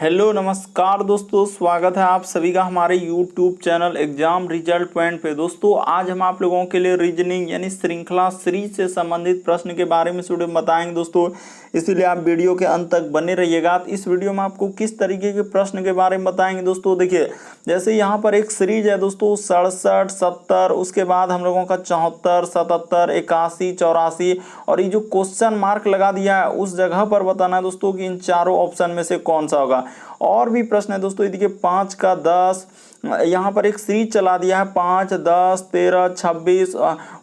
Hello नमस्कार दोस्तों, स्वागत है आप सभी का हमारे YouTube channel exam result point पे। दोस्तों आज हम आप लोगों के लिए रीजनिंग यानी श्रृंखला सीरीज से संबंधित प्रश्न के बारे में स्टूडेंट बताएंगे दोस्तों, इसीलिए आप वीडियो के अंत तक बने रहिएगा। तो इस वीडियो में आपको किस तरीके के प्रश्न के बारे में बताएंगे दोस्तों, देखिए जैसे यहाँ पर एक सीरीज है दोस्तों 67, 70, उसके बाद हम लोगों का 74, 77, 81, 84 और ये जो क्वेश्चन मार्क लगा दिया है उस जगह पर बताना है दोस्तों कि इन चारों ऑप्शन में से कौन सा होगा। और भी प्रश्न है दोस्तों, देखिए 5 का 10, यहाँ पर एक सीरीज चला दिया है 5, 10, 13, 26,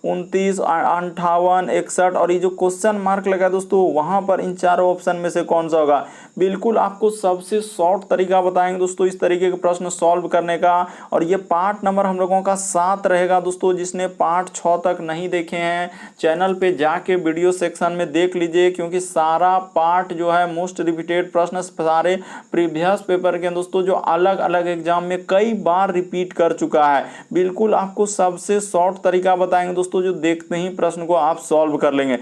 29, 58, 61 और ये जो क्वेश्चन मार्क लगा है दोस्तों वहां पर इन चारों ऑप्शन में से कौन सा होगा। बिल्कुल आपको सबसे शॉर्ट तरीका बताएंगे दोस्तों इस तरीके के प्रश्न सॉल्व करने का। और ये पार्ट नंबर हम लोगों का 7 रहेगा दोस्तों। जिसने पार्ट 6 तक नहीं देखे हैं चैनल पे जाके वीडियो सेक्शन में देख लीजिए, क्योंकि सारा पार्ट जो है मोस्ट रिपीटेड प्रश्न सारे प्रीवियस पेपर के दोस्तों जो अलग अलग एग्जाम में कई बार रिपीट कर चुका है। बिल्कुल आपको सबसे शॉर्ट तरीका बताएंगे दोस्तों जो देखते ही प्रश्न को आप सॉल्व कर लेंगे।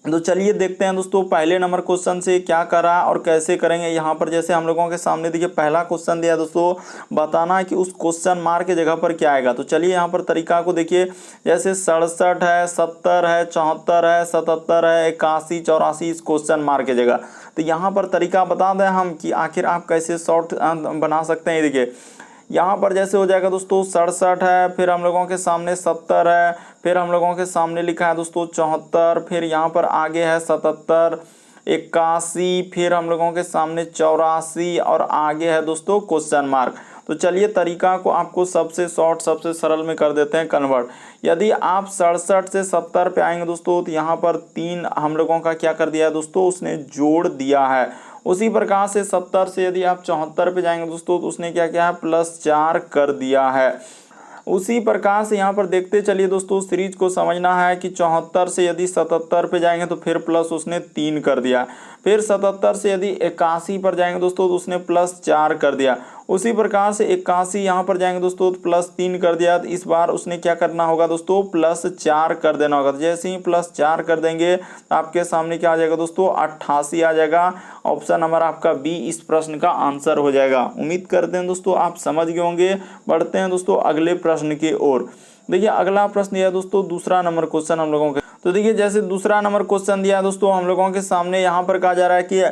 तो चलिए देखते हैं दोस्तों पहले नंबर क्वेश्चन से क्या करा और कैसे करेंगे। यहाँ पर जैसे हम लोगों के सामने देखिए पहला क्वेश्चन दिया दोस्तों, बताना कि उस क्वेश्चन मार्क की जगह पर क्या आएगा। तो चलिए यहाँ पर तरीका को देखिए, जैसे 67 है, 70 है, 74 है, 77 है, 81, 84 इस क्वेश्चन मार्क की जगह। तो यहाँ पर तरीका बता दें हम कि आखिर आप कैसे शॉर्ट बना सकते हैं। देखिए यहाँ पर जैसे हो जाएगा दोस्तों 67 है, फिर हम लोगों के सामने 70 है, फिर हम लोगों के सामने लिखा है दोस्तों 74, फिर यहाँ पर आगे है 77, 81, फिर हम लोगों के सामने 84 और आगे है दोस्तों क्वेश्चन मार्क। तो चलिए तरीका को आपको सबसे शॉर्ट सबसे सरल में कर देते हैं कन्वर्ट। यदि आप 67 से 70 पे आएंगे दोस्तों तो यहाँ पर 3 हम लोगों का क्या कर दिया है दोस्तों, उसने जोड़ दिया है। उसी प्रकार से 70 से यदि आप 74 पे जाएंगे दोस्तों तो उसने क्या किया है, +4 कर दिया है। उसी प्रकार से यहाँ पर देखते चलिए दोस्तों, सीरीज को समझना है कि 74 से यदि 77 पे जाएंगे तो फिर प्लस उसने 3 कर दिया। फिर 77 से यदि 81 पर जाएंगे दोस्तों तो उसने +4 कर दिया। उसी प्रकार से 81 यहाँ पर जाएंगे दोस्तों तो +3 कर दिया। तो इस बार उसने क्या करना होगा दोस्तों, +4 कर देना होगा। तो जैसे ही +4 कर देंगे तो आपके सामने क्या आ जाएगा दोस्तों, 88 आ जाएगा। ऑप्शन नंबर आपका बी इस प्रश्न का आंसर हो जाएगा। उम्मीद करते हैं दोस्तों आप समझ गए होंगे। बढ़ते हैं दोस्तों अगले प्रश्न की ओर। देखिए अगला प्रश्न दिया दोस्तों दूसरा नंबर क्वेश्चन हम लोगों के। तो देखिए जैसे दूसरा नंबर क्वेश्चन दिया दोस्तों हम लोगों के सामने, यहाँ पर कहा जा रहा है कि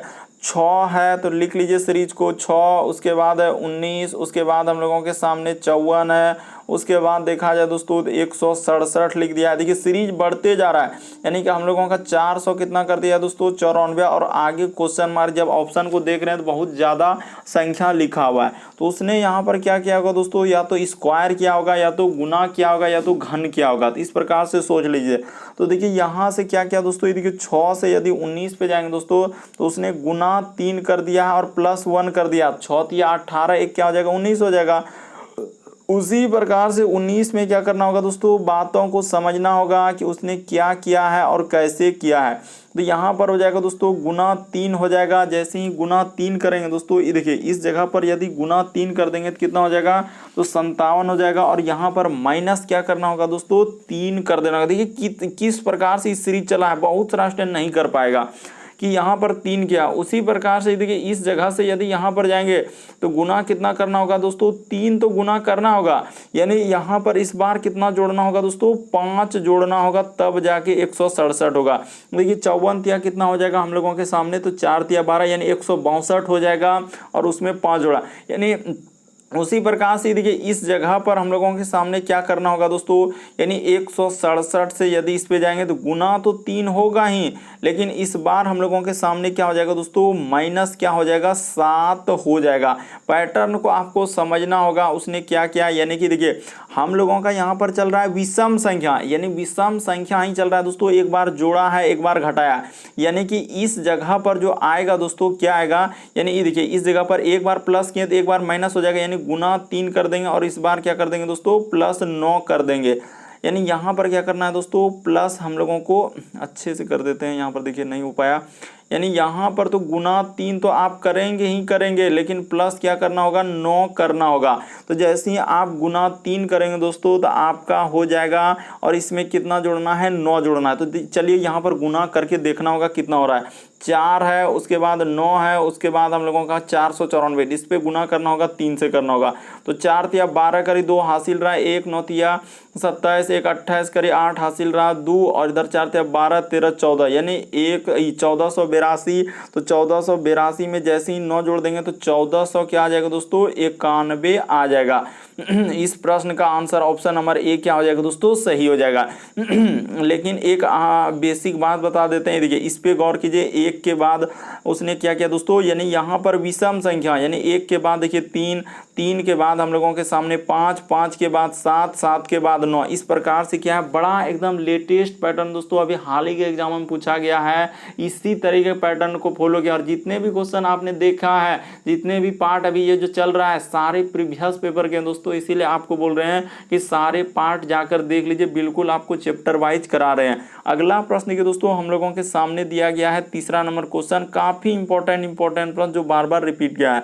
6 है तो लिख लीजिए सीरीज को 6, उसके बाद है 19, उसके बाद हम लोगों के सामने 54 है, उसके बाद देखा जाए दोस्तों 167 लिख दिया है। देखिए सीरीज बढ़ते जा रहा है, यानी कि हम लोगों का 400 कितना कर दिया दोस्तों, 94 और आगे क्वेश्चन मार्क। जब ऑप्शन को देख रहे हैं तो बहुत ज़्यादा संख्या लिखा हुआ है, तो उसने यहाँ पर क्या किया होगा दोस्तों, या तो स्क्वायर किया होगा, या तो गुना किया होगा, या तो घन किया होगा। तो इस प्रकार से सोच लीजिए। तो देखिए यहाँ से क्या किया दोस्तों, देखिए 6 से यदि 19 पे जाएंगे दोस्तों तो उसने गुना 3 कर दिया और +1 कर दिया। 6 या 18, एक क्या हो जाएगा 19 हो जाएगा। उसी प्रकार से 19 में क्या करना होगा दोस्तों, बातों को समझना होगा कि उसने क्या किया है और कैसे किया है। तो यहाँ पर हो जाएगा दोस्तों गुना 3 हो जाएगा। जैसे ही गुना 3 करेंगे दोस्तों, ये देखिए इस जगह पर यदि गुना 3 कर देंगे तो कितना हो जाएगा, तो 57 हो जाएगा। और यहाँ पर माइनस क्या करना होगा दोस्तों, 3 कर देना होगा। देखिए किस प्रकार से इस सीरीज चला है, बहुत सारा स्टूडेंट नहीं कर पाएगा कि यहाँ पर 3 किया। उसी प्रकार से देखिए इस जगह से यदि यहाँ पर जाएंगे तो गुना कितना करना होगा दोस्तों, 3 तो गुना करना होगा। यानी यहाँ पर इस बार कितना जोड़ना होगा दोस्तों, 5 जोड़ना होगा, तब जाके 167 होगा। देखिए 54 तिया कितना हो जाएगा हम लोगों के सामने, तो 4 तिया 12 यानी 162 हो जाएगा और उसमें 5 जोड़ा। यानी उसी प्रकार से देखिए इस जगह पर हम लोगों के सामने क्या करना होगा दोस्तों, यानी 167 से यदि इस पे जाएंगे तो गुना तो 3 होगा ही, लेकिन इस बार हम लोगों के सामने क्या हो जाएगा दोस्तों, माइनस क्या हो जाएगा, 7 हो जाएगा। पैटर्न को आपको समझना होगा उसने क्या किया। यानी कि देखिए हम लोगों का यहाँ पर चल रहा है विषम संख्या, यानी विषम संख्या ही चल रहा है दोस्तों। एक बार जोड़ा है, एक बार घटाया, यानी कि इस जगह पर जो आएगा दोस्तों क्या आएगा, यानी ये देखिए इस जगह पर एक बार प्लस किए तो एक बार माइनस हो जाएगा, यानी गुना 3 कर देंगे और इस बार क्या कर देंगे दोस्तों, +9 कर देंगे। यानी यहाँ पर क्या करना है दोस्तों, प्लस हम लोगों को अच्छे से कर देते हैं। यहाँ पर देखिए नहीं हो पाया, यानी यहाँ पर तो गुना 3 तो आप करेंगे ही करेंगे, लेकिन प्लस क्या करना होगा, 9 करना होगा। तो जैसे ही आप गुना 3 करेंगे दोस्तों तो आपका हो जाएगा, और इसमें कितना जोड़ना है, 9 जोड़ना है। तो चलिए यहाँ पर गुना करके देखना होगा कितना हो रहा है। 4 है, उसके बाद 9 है, उसके बाद हम लोगों का 494, इस पे गुना करना होगा, 3 से करना होगा। तो 4 तिया 12 करी 2 हासिल रहा 1, 9 तिया 27, 1 28 करी 8 हासिल रहा 2, और इधर 4 तिया 12, 13, 14 यानी 1482। तो 1482 में जैसे ही 9 जोड़ देंगे तो 1400 क्या आ जाएगा दोस्तों, 91 आ जाएगा। इस प्रश्न का आंसर ऑप्शन नंबर ए क्या हो जाएगा दोस्तों, सही हो जाएगा। लेकिन एक बेसिक बात बता देते हैं, देखिए इस पे गौर कीजिए। 1 के बाद उसने क्या किया दोस्तों, यानी यहाँ पर विषम संख्या, यानी 1 के बाद देखिए 3, 3 के बाद हम लोगों के सामने 5, 5 के बाद 7, 7 के बाद 9, इस प्रकार से क्या है, बड़ा एकदम लेटेस्ट पैटर्न दोस्तों अभी हाल ही के एग्जाम में पूछा गया है। इसी तरीके के पैटर्न को फॉलो किया, और जितने भी क्वेश्चन आपने देखा है, जितने भी पार्ट अभी ये जो चल रहा है, सारे प्रीवियस पेपर के दोस्तों, इसीलिए आपको बोल रहे हैं कि सारे पार्ट जाकर देख लीजिए, बिल्कुल आपको चैप्टर वाइज करा रहे हैं। अगला प्रश्न के दोस्तों हम लोगों के सामने दिया गया है तीसरा नंबर क्वेश्चन, काफी इंपॉर्टेंट प्रश्न जो बार बार रिपीट किया है।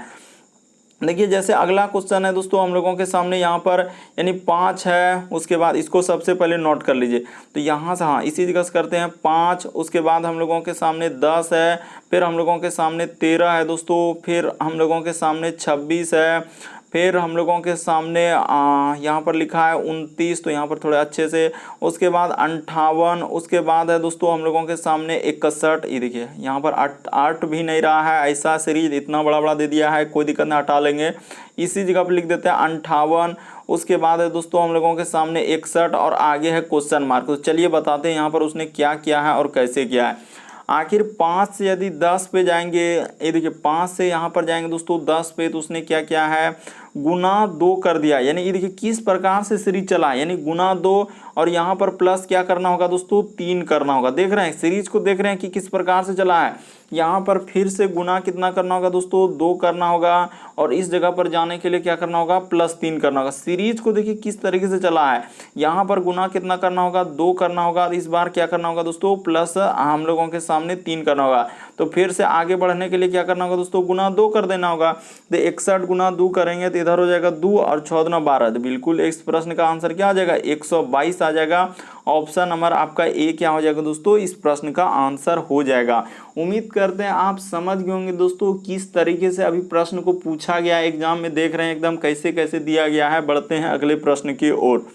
देखिए जैसे अगला क्वेश्चन है दोस्तों हम लोगों के सामने यहाँ पर, यानी 5 है, उसके बाद इसको सबसे पहले नोट कर लीजिए। तो यहाँ से हाँ इसी जगह से करते हैं 5, उसके बाद हम लोगों के सामने 10 है, फिर हम लोगों के सामने 13 है दोस्तों, फिर हम लोगों के सामने 26 है, फिर हम लोगों के सामने यहाँ पर लिखा है 29, तो यहाँ पर थोड़े अच्छे से, उसके बाद 58, उसके बाद है दोस्तों हम लोगों के सामने 61। ये देखिए यहाँ पर 8 भी नहीं रहा है, ऐसा सीरीज इतना बड़ा बड़ा दे दिया है, कोई दिक्कत नहीं, हटा लेंगे, इसी जगह पर लिख देते हैं 58। उसके बाद है दोस्तों हम लोगों के सामने 61 और आगे है क्वेश्चन मार्क। तो चलिए बताते हैं यहाँ पर उसने क्या किया है और कैसे किया है। आखिर 5 से यदि 10 पे जाएंगे, ये देखिए 5 से यहाँ पर जाएंगे दोस्तों 10 पे, तो उसने क्या किया है, गुना 2 कर दिया। यानी ये देखिए किस प्रकार से सीरीज चला, यानी गुना 2 और यहाँ पर प्लस क्या करना होगा दोस्तों, 3 करना होगा। देख रहे हैं सीरीज को, देख रहे हैं कि किस प्रकार से चला है। यहाँ पर फिर से गुना कितना करना होगा दोस्तों, 2 करना होगा, और इस जगह पर जाने के लिए क्या करना होगा, +3 करना होगा। सीरीज को देखिए किस तरीके से चला है, यहाँ पर गुना कितना करना होगा, 2 करना होगा, इस बार क्या करना होगा दोस्तों, प्लस हम लोगों के सामने 3 करना होगा। तो फिर से आगे बढ़ने के लिए क्या करना होगा दोस्तों, गुना 2 कर देना होगा। तो 61 गुना 2 करेंगे तो इधर हो जाएगा 2 और 14 दूना 12, तो बिल्कुल इस प्रश्न का आंसर क्या आ जाएगा, 122 आ जाएगा। ऑप्शन नंबर आपका ए क्या हो जाएगा दोस्तों, इस प्रश्न का आंसर हो जाएगा। उम्मीद करते हैं आप समझ गए होंगे दोस्तों किस तरीके से अभी प्रश्न को पूछा गया है एग्जाम में, देख रहे हैं एकदम कैसे कैसे दिया गया है। बढ़ते हैं अगले प्रश्न की ओर।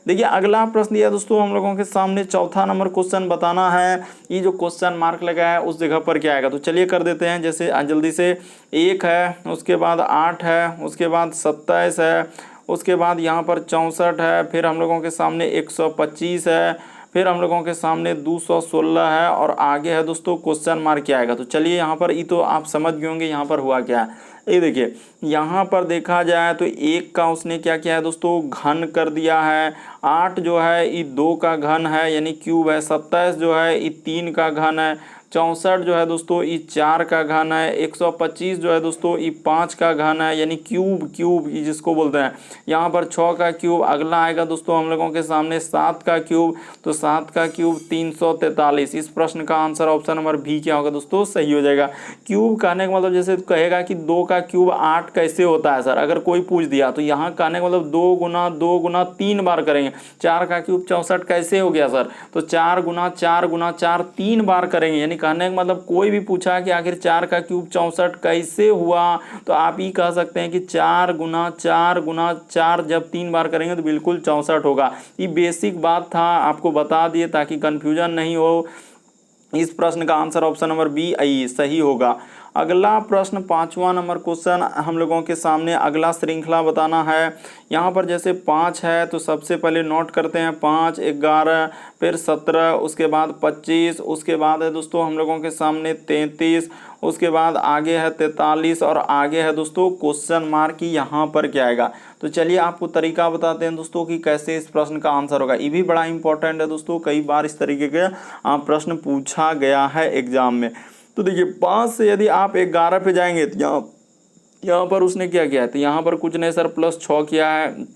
देखिए अगला प्रश्न दिया दोस्तों हम लोगों के सामने, चौथा नंबर क्वेश्चन बताना है। ये जो क्वेश्चन मार्क लगा है उस जगह पर क्या आएगा, तो चलिए कर देते हैं जैसे जल्दी से। 1 है, उसके बाद 8 है, उसके बाद 27 है, उसके बाद यहाँ पर 64 है, फिर हम लोगों के सामने 125 है, फिर हम लोगों के सामने 216 है, और आगे है दोस्तों क्वेश्चन मार्क क्या आएगा। तो चलिए यहाँ पर ये तो आप समझ गए होंगे यहाँ पर हुआ क्या है। ये देखिए यहाँ पर देखा जाए तो 1 का उसने क्या किया है दोस्तों, घन कर दिया है। 8 जो है ये 2 का घन है यानी क्यूब है। 27 जो है ये 3 का घन है। 64 जो है दोस्तों ये 4 का घन है। 125 जो है दोस्तों ये 5 का घन है यानी क्यूब ये जिसको बोलते हैं। यहाँ पर 6 का क्यूब। अगला आएगा दोस्तों हम लोगों के सामने 7 का क्यूब, तो 7 का क्यूब 343। इस प्रश्न का आंसर ऑप्शन नंबर बी क्या होगा दोस्तों, सही हो जाएगा। क्यूब कहने का मतलब जैसे कहेगा कि 2 का क्यूब 8 कैसे होता है सर, अगर कोई पूछ दिया तो यहाँ कहने का मतलब 2 गुना 3 बार करेंगे। 4 का क्यूब 64 कैसे हो गया सर, तो 4 गुना 4 3 बार करेंगे। यानी कहने का मतलब कोई भी पूछा कि आखिर 4 का क्यूब 64 कैसे हुआ, तो आप ये कह सकते हैं कि 4 गुना 4 जब 3 बार करेंगे तो बिल्कुल 64 होगा। ये बेसिक बात था, आपको बता दिए ताकि कन्फ्यूजन नहीं हो। इस प्रश्न का आंसर ऑप्शन नंबर बी सही होगा। अगला प्रश्न 5वां नंबर क्वेश्चन हम लोगों के सामने, अगला श्रृंखला बताना है। यहाँ पर जैसे 5 है तो सबसे पहले नोट करते हैं 5, 11, फिर 17, उसके बाद 25, उसके बाद है दोस्तों हम लोगों के सामने 33, उसके बाद आगे है 43 और आगे है दोस्तों क्वेश्चन मार्क की यहाँ पर क्या आएगा। तो चलिए आपको तरीका बताते हैं दोस्तों कि कैसे इस प्रश्न का आंसर होगा। ये भी बड़ा इंपॉर्टेंट है दोस्तों, कई बार इस तरीके के प्रश्न पूछा गया है एग्जाम में। तो देखिए 5 से यदि आप 11 पे जाएंगे तो यहाँ पर उसने क्या किया है, तो यहाँ पर कुछ नहीं सर +6 किया है।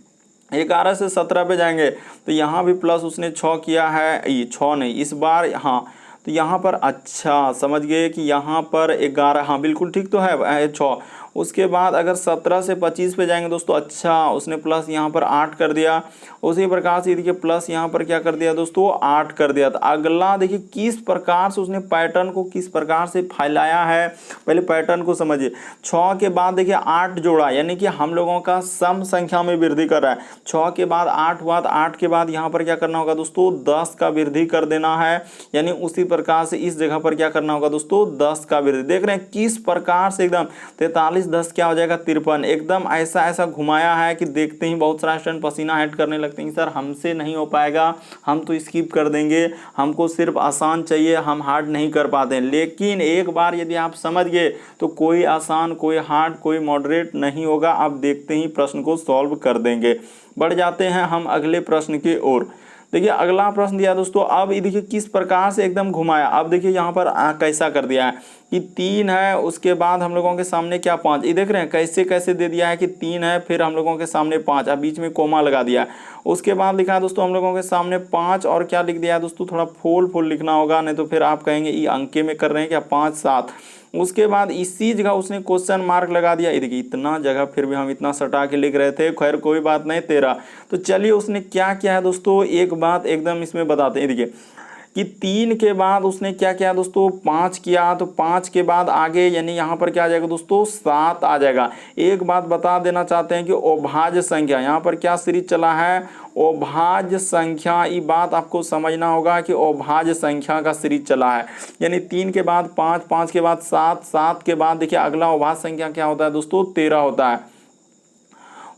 11 से 17 पे जाएंगे तो यहाँ भी प्लस उसने 6 किया है, ये 6 नहीं इस बार, हाँ तो यहाँ पर अच्छा समझ गए कि यहाँ पर 11, हाँ बिल्कुल ठीक तो है 6। उसके बाद अगर 17 से 25 पे जाएंगे दोस्तों, अच्छा उसने प्लस यहाँ पर 8 कर दिया। उसी प्रकार से देखिए प्लस यहाँ पर क्या कर दिया दोस्तों, 8 कर दिया। तो अगला देखिए किस प्रकार से उसने पैटर्न को किस प्रकार से फैलाया है, पहले पैटर्न को समझिए। 6 के बाद देखिए 8 जोड़ा, यानी कि हम लोगों का सम संख्या में वृद्धि कर रहा है। 6 के बाद 8 हुआ, 8 के बाद यहाँ पर क्या करना होगा दोस्तों, 10 का वृद्धि कर देना है। यानी उसी प्रकार से इस जगह पर क्या करना होगा दोस्तों, 10 का वृद्धि। देख रहे हैं किस प्रकार से एकदम 43 10 क्या हो जाएगा 53, एकदम ऐसा घुमाया है कि देखते ही बहुत सारा स्टूडेंट पसीना हेड करने लगते हैं, सर हमसे नहीं हो पाएगा, हम तो स्किप कर देंगे, हमको सिर्फ आसान चाहिए, हम हार्ड नहीं कर पाते। लेकिन एक बार यदि आप समझ गए तो कोई आसान, कोई हार्ड, कोई मॉडरेट नहीं होगा, आप देखते ही प्रश्न को सॉल्व कर देंगे। बढ़ जाते हैं हम अगले प्रश्न की ओर। देखिए अगला प्रश्न दिया दोस्तों, अब ये देखिए किस प्रकार से एकदम घुमाया। अब देखिए यहाँ पर कैसा कर दिया है कि 3 है, उसके बाद हम लोगों के सामने क्या 5। ये देख रहे हैं कैसे कैसे दे दिया है कि 3 है, फिर हम लोगों के सामने 5, अब बीच में कोमा लगा दिया। उसके बाद लिखा है दोस्तों हम लोगों के सामने 5 और क्या लिख दिया है दोस्तों, थोड़ा फुल लिखना होगा, नहीं तो फिर आप कहेंगे ये अंके में कर रहे हैं क्या, 5 7। उसके बाद इसी जगह उसने क्वेश्चन मार्क लगा दिया। ये देखिए इतना जगह फिर भी हम इतना सटा के लिख रहे थे, खैर कोई बात नहीं 13। तो चलिए उसने क्या किया है दोस्तों, एक बात एकदम इसमें बताते हैं। देखिए कि 3 के बाद उसने क्या किया दोस्तों, 5 किया। तो 5 के बाद आगे यानी यहाँ पर क्या आ जाएगा दोस्तों, 7 आ जाएगा। एक बात बता देना चाहते हैं कि अभाज्य संख्या, यहाँ पर क्या सीरीज चला है, अभाज्य संख्या। ये बात आपको समझना होगा कि अभाज्य संख्या का सीरीज चला है। यानी 3 के बाद 5, 5 के बाद 7, 7 के बाद देखिए अगला अभाज्य संख्या क्या होता है दोस्तों, 13 होता है।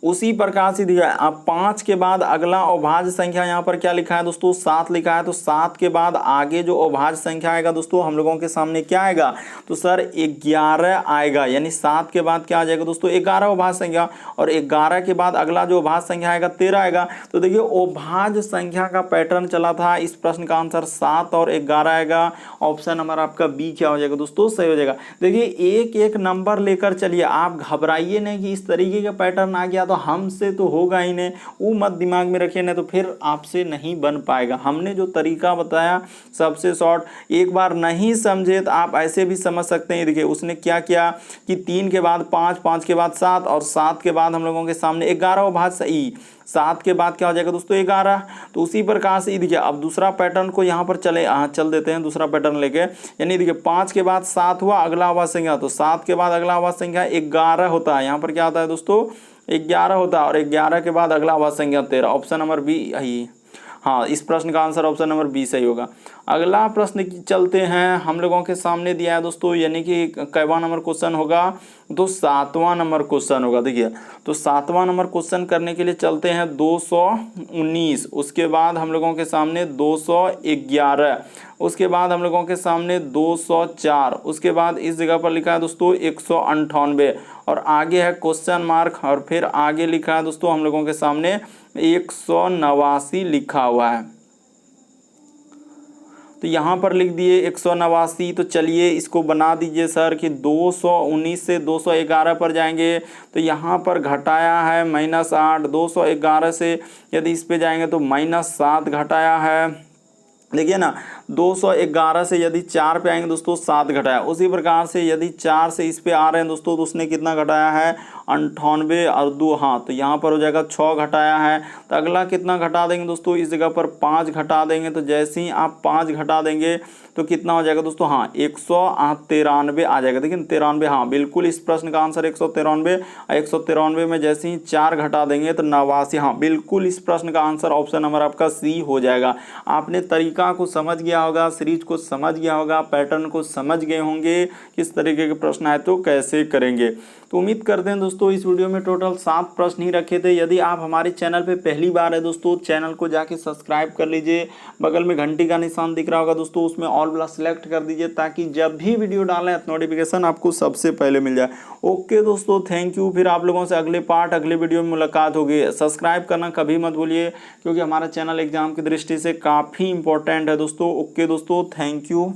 उसी प्रकार से दिया अब 5 के बाद अगला अभाज्य संख्या यहाँ पर क्या लिखा है दोस्तों, 7 लिखा है। तो 7 के बाद आगे जो अभाज्य संख्या आएगा दोस्तों हम लोगों के सामने क्या आएगा, तो सर 11 आएगा। यानी 7 के बाद क्या आ जाएगा दोस्तों, 11 अभाज्य संख्या, और 11 के बाद अगला जो अभाज्य संख्या आएगा 13 आएगा। तो देखिए अभाज्य संख्या का पैटर्न चला था। इस प्रश्न का आंसर 7 और 11 आएगा। ऑप्शन नंबर आपका बी क्या हो जाएगा दोस्तों, सही हो जाएगा। देखिए एक एक नंबर लेकर चलिए, आप घबराइए नहीं कि इस तरीके का पैटर्न आ गया तो हमसे तो होगा ही नहीं, वो मत दिमाग में रखिए, नहीं तो फिर आपसे नहीं बन पाएगा। हमने जो तरीका बताया सबसे शॉर्ट, एक बार नहीं समझे तो आप ऐसे भी समझ सकते हैं। देखिए उसने क्या किया कि 3 के बाद 5, 5 के बाद 7 और 7 के बाद हम लोगों के सामने 11 अभाज्य सही, 7 के बाद क्या हो जाएगा दोस्तों 11। तो उसी प्रकार से देखिए अब दूसरा पैटर्न को यहाँ पर चल देते हैं, दूसरा पैटर्न लेके। यानी देखिए 5 के बाद 7 हुआ, अगला अभाज्य संख्या, तो 7 के बाद अगला अभाज्य संख्या 11 होता है। यहाँ पर क्या होता है दोस्तों, 11 होता है, और 11 के बाद अगला अभाज्य संख्या 13। ऑप्शन नंबर बी यही, हाँ इस प्रश्न का आंसर ऑप्शन नंबर बी सही होगा। अगला प्रश्न की चलते हैं, हम लोगों के सामने दिया है दोस्तों, यानी कि कैवा नंबर क्वेश्चन होगा, तो 7वां नंबर क्वेश्चन होगा। देखिए तो 7वां नंबर क्वेश्चन करने के लिए चलते हैं 219, उसके बाद हम लोगों के सामने 211, उसके बाद हम लोगों के सामने 204, उसके बाद इस जगह पर लिखा है दोस्तों 198, और आगे है क्वेश्चन मार्क, और फिर आगे लिखा है दोस्तों हम लोगों के सामने 189 लिखा हुआ है। तो यहाँ पर लिख दिए 189। तो चलिए इसको बना दीजिए सर कि 219 से 211 पर जाएंगे, तो यहाँ पर घटाया है -8, 211 से यदि इस पे जाएंगे तो -7 घटाया है। देखिए ना 211 से यदि 4 पे आएंगे दोस्तों 7 घटाया। उसी प्रकार से यदि 4 से इस पे आ रहे हैं दोस्तों तो उसने कितना घटाया है 98 और 2, हाँ तो यहाँ पर हो जाएगा 6 घटाया है। तो अगला कितना घटा देंगे दोस्तों, इस जगह पर 5 घटा देंगे। तो जैसे ही आप 5 घटा देंगे तो कितना हो जाएगा दोस्तों, हाँ 193 आ जाएगा। देखिए 93, हाँ बिल्कुल इस प्रश्न का आंसर 193। 193 में जैसे ही 4 घटा देंगे तो 89, हाँ बिल्कुल इस प्रश्न का आंसर ऑप्शन नंबर आपका सी हो जाएगा। आपने तरीका को समझ गया होगा, सीरीज को समझ गया होगा, पैटर्न को समझ गए होंगे, किस तरीके के प्रश्न आए तो कैसे करेंगे। तो उम्मीद करते हैं दोस्तों इस वीडियो में टोटल 7 प्रश्न ही रखे थे। यदि आप हमारे चैनल पे पहली बार है दोस्तों, चैनल को जाके सब्सक्राइब कर लीजिए, बगल में घंटी का निशान दिख रहा होगा दोस्तों, उसमें ऑल वाला सेलेक्ट कर दीजिए ताकि जब भी वीडियो डालें नोटिफिकेशन आपको सबसे पहले मिल जाए। ओके दोस्तों, थैंक यू। फिर आप लोगों से अगले पार्ट अगले वीडियो में मुलाकात होगी। सब्सक्राइब करना कभी मत भूलिए क्योंकि हमारा चैनल एग्जाम की दृष्टि से काफ़ी इंपॉर्टेंट है दोस्तों। ओके दोस्तों, थैंक यू।